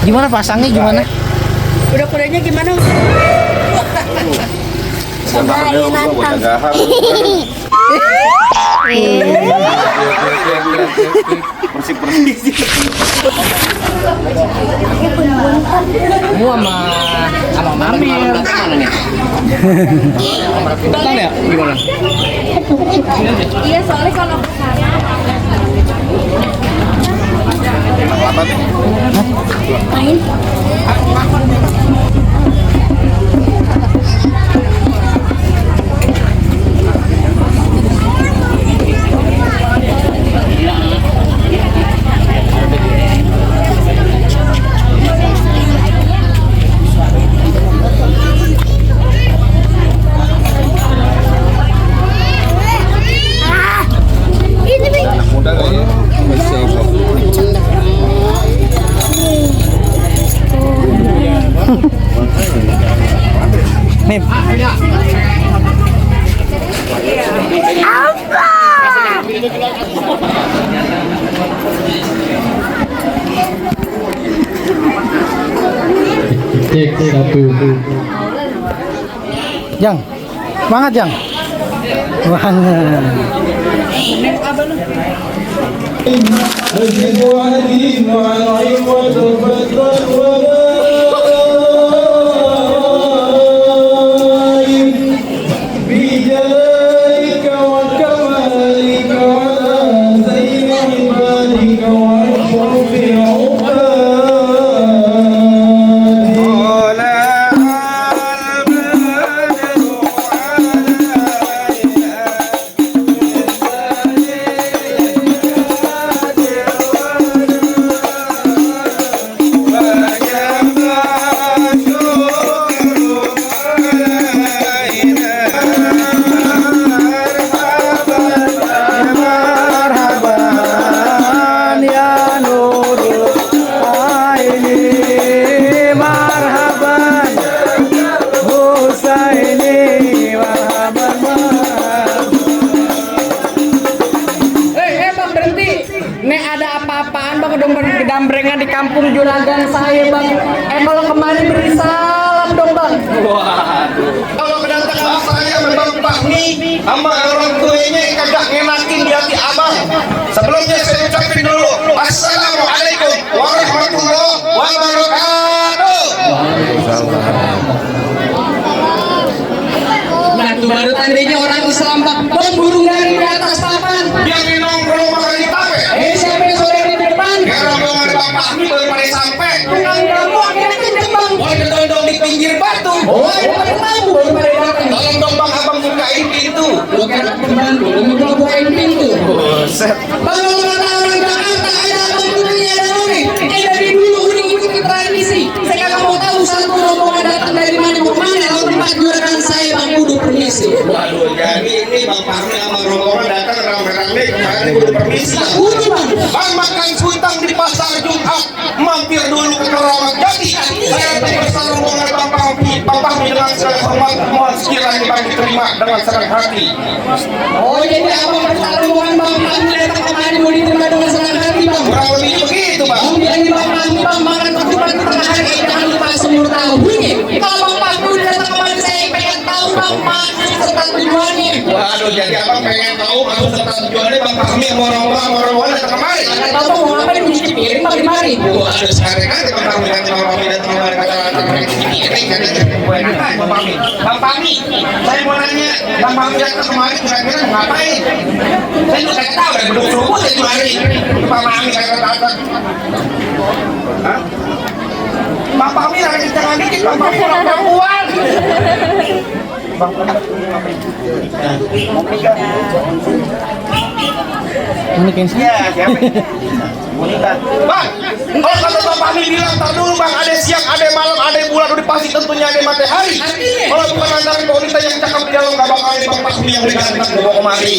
Gimana pasangnya gimana? Kuda-kudanya gimana? Cobain nantang. Bersih-bersih. Kamu sama Mamir. Mana nih? Betul ya? Gimana? Iya, soalnya kalau ke sana main. Nih. Cek satu. Jang. Semangat, Jang. Semangat. Gedambrengan di kampung Juragan saya bang. Kalau kemarin beri salam dong bang. Waduh. Kalau kedatangan sama saya memang Pak Mi sama orang tuanya kagak ngenakin di hati abang. Sebelumnya saya ucapin dulu Assalamualaikum warahmatullahi wabarakatuh. Nah tuh baru tandanya orang Islam bang. Burung dari atas papan. Yang minum kalau makan di tape. Siapa yang sore di depan? Rombongan Bapak Mi baru pada sampai. Tukang jamu akhirnya kenceng bang. Mulai kedondong di pinggir batu. Oh, pada tahu baru pada datang. Tolong dong bang abang bukain pintu. Bukan pembantu, mau bukain pintu. Buset. Bang kalau kata orang Jakarta ada abang putihnya ada noni. Dari dulu udah ikuti tradisi. Saya kagak mau tahu satu rombongan datang dari mana ke mana. Kalau tempat juragan saya bang kudu permisi. Waduh, jadi ini Bang Fahmi sama rombongan datang rame-rame kemarin kudu permisi. Kudu bang. Bang makan sutang di pasar Jumat, mampir dulu ke Keramat Jati. Saya bersama rombongan Bang Fahmi dengan segala hormat mohon sekiranya Bang diterima dengan senang hati. Oh jadi abang bersama rombongan bang Fahmi datang kemari mau diterima dengan senang hati bang. Kurang lebih begitu Bang. Bang bilangin bang Fahmi bang makan ketupat di tengah hari jangan lupa semur tahu. Bunyi kalau bang Fahmi udah datang kemari saya pengen tahu bang makan serta tujuannya. Waduh, jadi abang pengen tahu maksud serta tujuannya Bang Fahmi sama rombongan datang kemari. Nggak tahu mau ngapain cuci piring bang di mari. Waduh, sekarang kan Bang Fahmi dan Bang Fahmi datang kemari kata-kata piring jadi gue nanya Bang Fahmi. Bang Fahmi, saya mau nanya Bang Fahmi datang kemari kira-kira mau ngapain? Saya juga nggak tahu, dari beduk subuh saya kemari. Bang Fahmi kata-kata. Hah? Bang Fahmi lagi jangan dikit, Bang Fahmi orang perempuan. Bang Fahmi ngapain? Mau nikah? Ini kan sih. Iya, siapa? Bang, kalau kata Bang Fahmi bilang, tar dulu Bang, ada siang, ada malam, ada bulan, udah pasti tentunya ada matahari. Kalau bukan antara wanita yang cakep di dalam, gak bakal ada Bang Fahmi yang diganteng bawa kemari.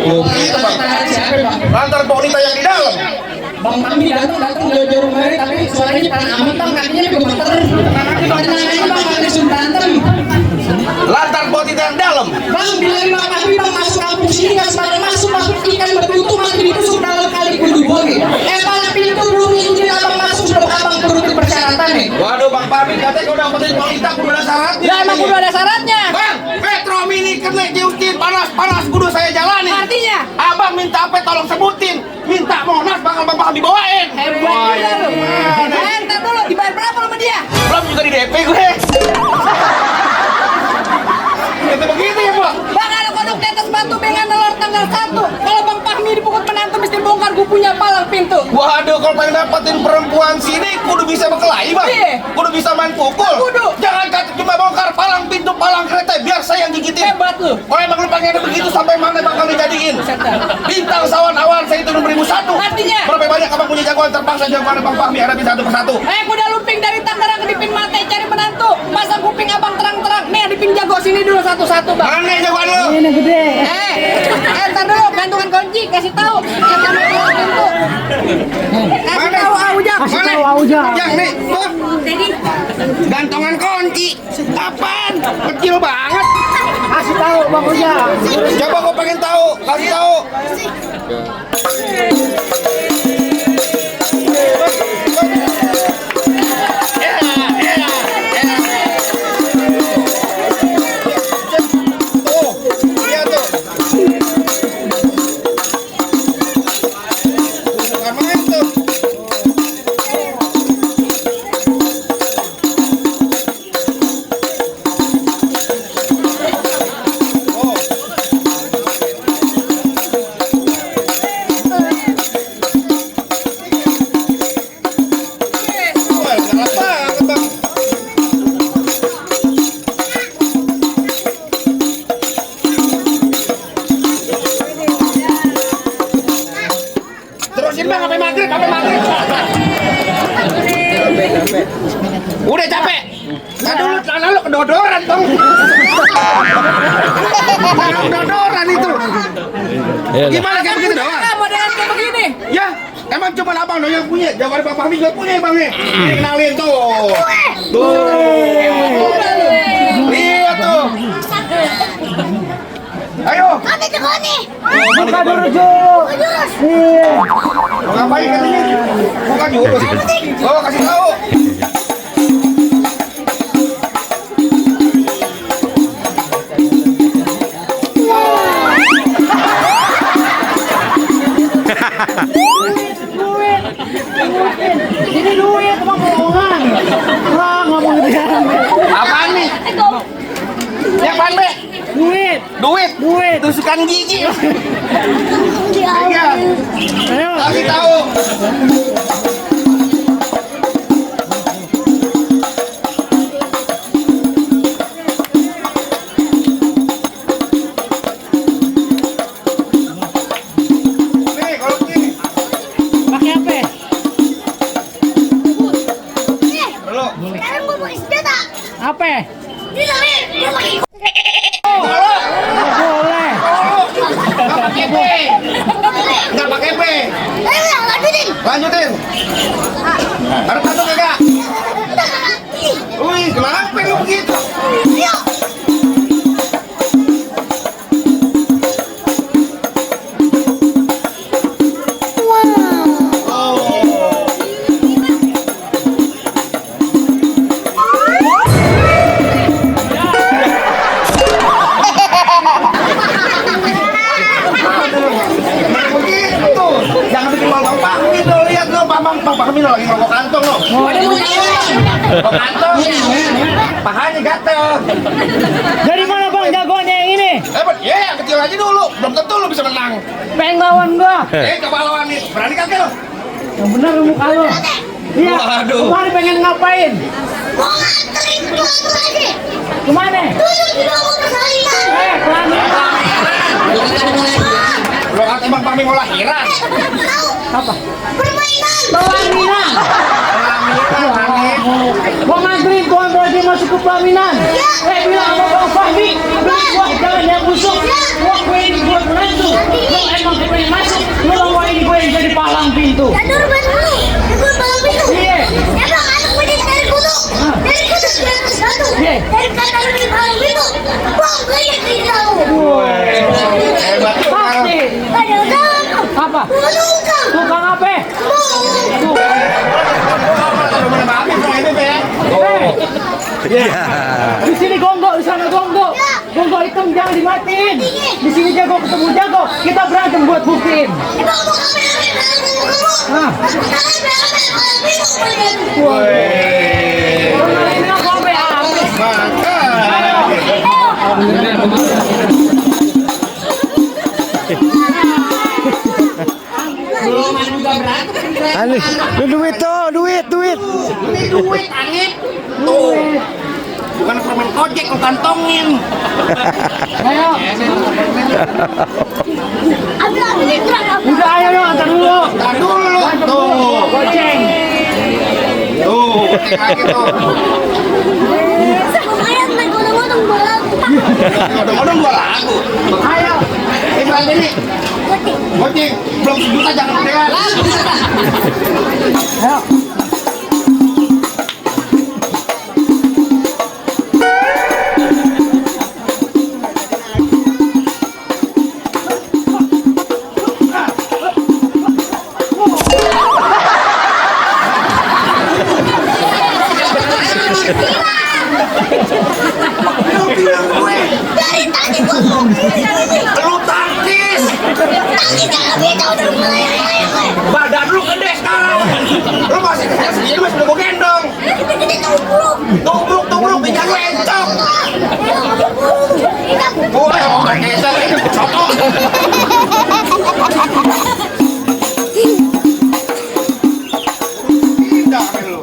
Oh, gitu Bang. Antara wanita yang di dalam. Bang Fahmi datang jauh-jauh kemari tapi suaranya panas amat bang, kakinya gemeter. Pertanyaannya bang, ada sundantem. Lantar wanita yang dalam. Bang, bilangin Bang Fahmi bang masuk kampung sini nggak sembarang masuk, bang ikan betutu mati ditusuk dalam kali kudu boleh. Malah pintu belum izin abang masuk sebelum abang turutin persyaratan. Bang Pami katanya kalau dapetin wanita kudu ada syaratnya. Ya emang kudu ada syaratnya. Bang, Metro Mini kena diutin panas kudu saya jalani. Artinya? Abang minta apa tolong sebutin. Minta Monas bakal Bang Pami bawain. Hebat juga lu. Entar dulu dibayar berapa sama dia? Belum juga di DP gue. Itu begitu ya, Bang. Bang ada kodok di atas batu bengan telur tanggal 1. Kalau Bang Fahmi dipukul menantu mesti bongkar gupunya palang pintu. Waduh, kalau pengen dapetin perempuan sini kudu bisa berkelahi, Bang. Iya. Kudu bisa main pukul. Kudu. Jangan kata cuma bongkar palang pintu, palang kereta, biar saya yang gigitin. Hebat lu. Kalau emang lu pengen begitu sampai mana bakal dijadiin? Bintang sawan-awan saya itu nomor 1001. Artinya? Berapa banyak abang punya jagoan terbang saya jagoan Bang Fahmi hadapi satu persatu. Kuda lumping dari Tangerang ke Dipin Mate cari menantu. Pasang kuping abang terang-terang. Nih Dipin jago sini dulu satu-satu bang. Mana jagoan lu? Ini gede. Ntar dulu gantungan kunci kasih tahu. Siapa yang mau pintu? Kasih tahu Aujang. Kasih tahu Aujang. Yang nih, tuh. Gantongan kunci. Apaan? Kecil banget. Kasih tahu Bang Ujang. Coba gua pengen tahu, kasih tahu. Tuh, iya tuh. Bukan main tuh. Wah, galak banget, Bang. Terusin Bang, sampai maghrib. Udah capek. Nah dulu celana lu kedodoran dong. Celana kedodoran itu. Gimana kayak begitu doang? Modelan kayak begini. Ya, emang cuma abang dong yang punya. Jawaban Bang Fahmi juga punya bang nih. Ini kenalin tuh. Tuh. Lihat tuh. Ayo. Buka dulu Jul. Iya. Mau ngapain katanya? Bukan jurus. Oh, kasih tahu. Ini duit Bang bohongan. Wah, ngomong gitu. Apaan nih? Yang apaan, Be? Duit. Duit. Tusukan gigi. Iya. Ayo. Kasih tahu. Nih, kalau begini. Pakai apa? Dulu. Apa? Dulu. Boleh. Nggak pakai B. Nggak pakai B. Lanjutin. Harus satu kagak? Wih, kenapa lu begitu? Begitu. Jangan bikin malu Bang Fahmi lo. Lihat lo, Bang Fahmi lo lagi ngerokok kantong lo. Ngerokok kantong. Pahanya gatel. Dari mana Bang jagoannya yang ini? Ya, yang kecil aja dulu. Belum tentu lo bisa menang. Pengen lawan gua. Coba lawan nih. Berani kagak lo? Yang benar lu muka lu. Iya. Waduh. Kemarin pengen ngapain? Kemana? Pelaminan. Lo kata Bang Fahmi mau lahiran. Apa? Permainan. Pelaminan. Gua nganterin tuan bodi masuk ke pelaminan. Bilang sama Bang Fahmi, beli buah jangan yang busuk. Buah gue ini buat menantu. Lo emang pengen masuk, lo mau ini gue yang jadi palang pintu. Iya. Hebat. Pasti. Apa? Tukang apa? Mana Bang Fahmi, Bang, ini, Be. Di sini gonggok, di sana gonggok. Gonggok hitam jangan dimatiin. Di sini jago ketemu jago. Kita berantem buat buktiin. Nah. Ini aku sampai habis. Ani, duit tuh, duit. Ini duit angin. Tuh. Bukan permen ojek lu kantongin. Ayo. Udah ayo antar dulu. Tahan dulu. Tuh. Goceng. Tuh, kaki tuh. Odong-odong 2 lagu. Ayo. Berarti ini. Goceng, belum sejuta jangan kemudian. Ayo. Dari tadi gua mau Lu tangkis. Badan lu gede sekarang. Lu masih kecil segini masih udah gua gendong. Tubruk, bikin lu encok. Gua yang mau geser, copot. Tidak lu.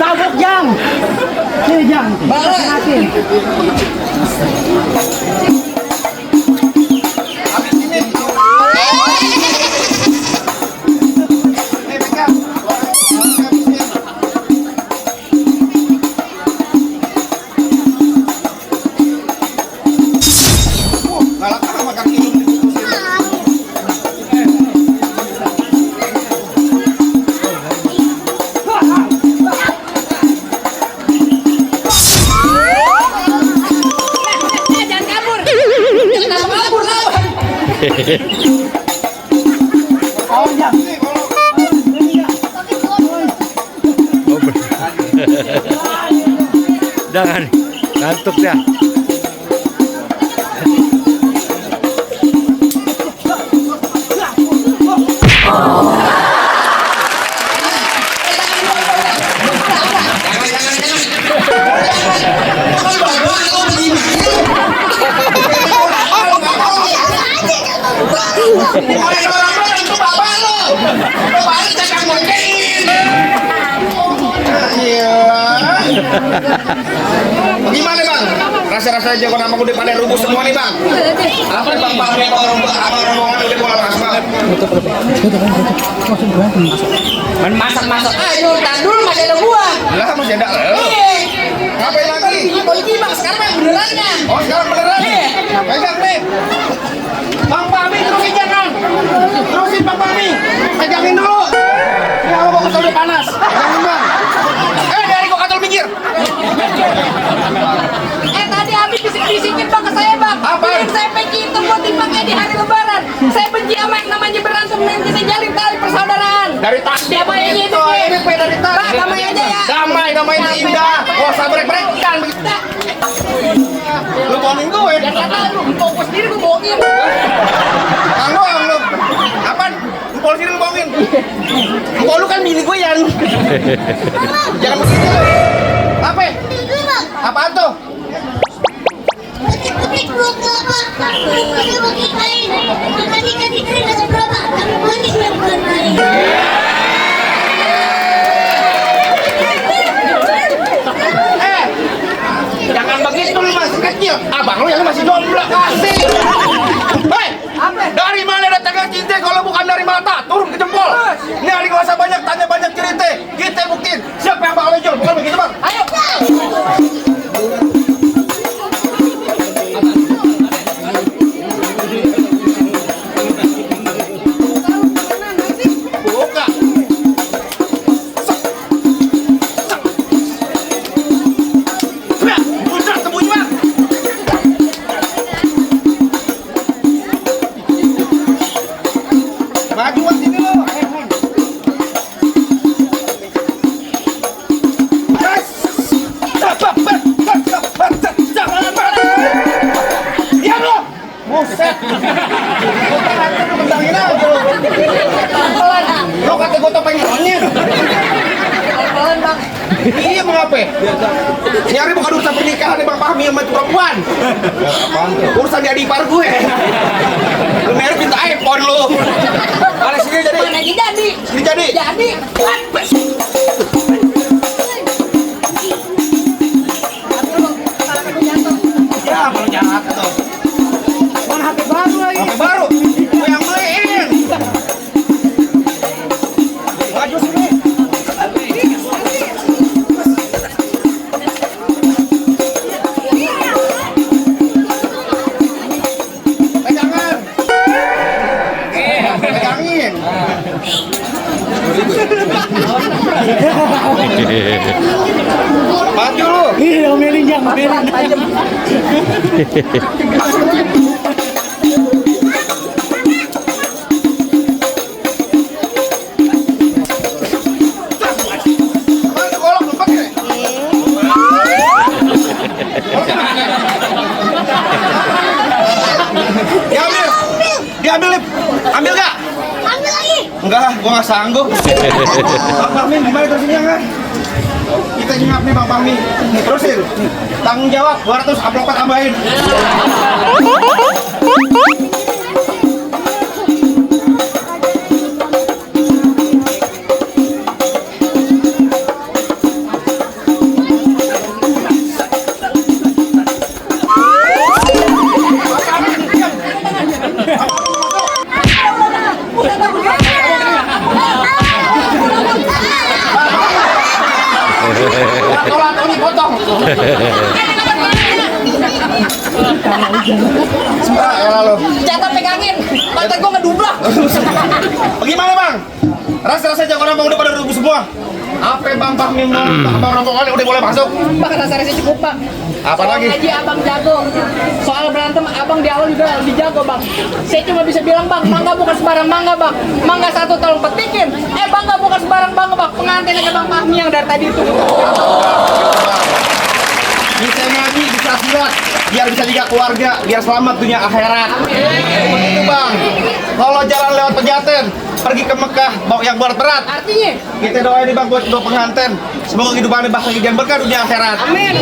Tabuk jam. Sini jam. Balas. Habis ini. Pegang. Galak sama kaki lu dikukusin. Jangan kabur. Jangan kabur lawan. Oh jam. Jangan ngantuk ya. Mulai orang-orang itu bapak lo. Lo balik jangan ngocengin. Iya. Gimana bang? Rasa-rasa jago nama udah pada rubuh semua nih bang. Apa bang pakai rombongan udah bola mas bang? Masak. Ayo, tahan dulu masih ada gua. Lah masih ada. Ngapain lagi? Polisi bang, sekarang yang benerannya. Oh sekarang beneran nih. Pegang nih. Bang Pami terusin jangan. Terusin Bang Pami. Pegangin dulu. Ya lo bawa udah panas. Pegangin bang. Dari gua katul minggir. Tadi habis bisik-bisikin bang ke saya bang. Apa? Bikin saya peci hitam buat dipakai di hari lebaran. Saya benci sama yang namanya berantem dan kita jalin tali persaudaraan. Dari tadi Damai aja itu. ini dari tadi. Bang, damai aja ya. Damai itu indah. Oh sabrek-brekan begitu. Lu bohongin gue. Ya kata lu, gue sendiri gue bohongin. Tanggung lu. Apaan? Lu polisi lu bohongin. Empok lu kan bini gue Yan. Jangan begitu lu. Apa? Apaan tuh? Putih-putih buat kelapa. Putih pakai kain. Tadi kering nggak seberapa. Tapi putih yang bukan kain. Jangan begitu lu masih kecil. Abang lu yang masih jomblo kasih. Hei, dari mana datangnya cinta kalau bukan dari mata? Turun ke jempol. Ini hari gak usah banyak tanya banyak cerita. Kita buktiin siapa yang bakal jual. Bukan begitu bang? Ayo. Maju sini lo. Diam lo. Buset. Tentangin aja lo. Lo kata gue topeng nyonyir. Pelan bang. Iya mengapa? Nyari bukan urusan pernikahan nih Bang Fahmi sama itu perempuan. Urusan di adik ipar gue. Lu merek minta iPhone lu. Mana sini jadi? Mana jadi? Sini jadi. Jadi. Ya, baru jahat tuh. Mana HP baru lagi? HP baru. Gue yang beliin. Maju sini. Pegangan. Pegangin. Maju lu. Iya, omelin jang, omelin. Mana golok lu pakai? Diambil. Diambil, Lip. Ambil gak? Ambil lagi. Enggak, gua gak sanggup. Bang Fahmi, gimana terusinnya kan? Kita nyingap nih Bang Fahmi. Terusin. Tanggung jawab, 200 amplopet tambahin. Tolong, Tony potong. Sebentar, ya lalu. Jatah pegangin. Mata gua ngedubrak. Bagaimana Bang? Rasa-rasa jagoan Bang udah pada rubuh semua. Apa Bang Fahmi mau? Abang rombongan udah boleh masuk. Bang rasa-rasa cukup bang. Apa lagi? Soal ngaji abang jago. Soal berantem abang di awal juga lebih jago bang. Saya cuma bisa bilang bang, mangga bukan sembarang mangga bang. Mangga satu tolong petikin. Bangga bukan sembarang bangga bang. Pengantinnya Bang Fahmi yang dari tadi itu. Bisa ngaji, bisa silat, biar bisa jaga keluarga, biar selamat dunia akhirat. Begitu Bang. Kalau jalan lewat Pejaten, pergi ke Mekah, bawa yang berat-berat. Artinya, Kita doain nih Bang buat dua pengantin. Semoga kehidupannya bakal jadi berkah dunia akhirat. amin.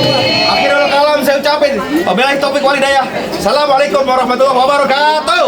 Akhirul kalam saya ucapin. Wabillahi taufik wal hidayah. Assalamualaikum warahmatullahi wabarakatuh.